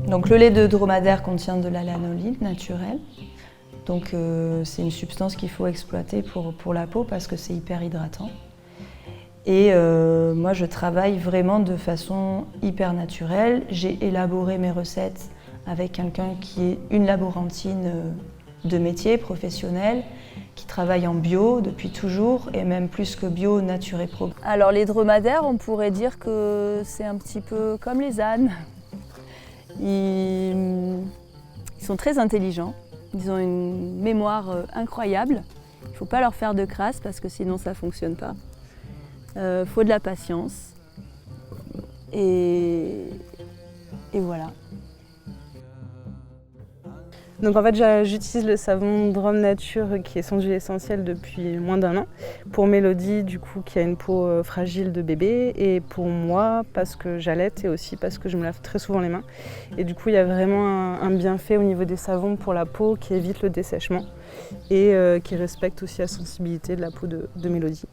Donc le lait de dromadaire contient de la lanoline naturelle. Donc c'est une substance qu'il faut exploiter pour la peau parce que c'est hyper hydratant. Et moi je travaille vraiment de façon hyper naturelle. J'ai élaboré mes recettes avec quelqu'un qui est une laborantine de métier professionnelle, qui travaille en bio depuis toujours et même plus que bio, nature et pro. Alors les dromadaires, on pourrait dire que c'est un petit peu comme les ânes. Ils sont très intelligents, ils ont une mémoire incroyable. Il ne faut pas leur faire de crasse parce que sinon ça ne fonctionne pas. Il faut de la patience et voilà. Donc en fait j'utilise le savon Drom Nature qui est sans huile essentielle depuis moins d'1 an. Pour Mélodie du coup qui a une peau fragile de bébé et pour moi parce que j'allaite et aussi parce que je me lave très souvent les mains. Et du coup il y a vraiment un bienfait au niveau des savons pour la peau qui évite le dessèchement et qui respecte aussi la sensibilité de la peau de Mélodie.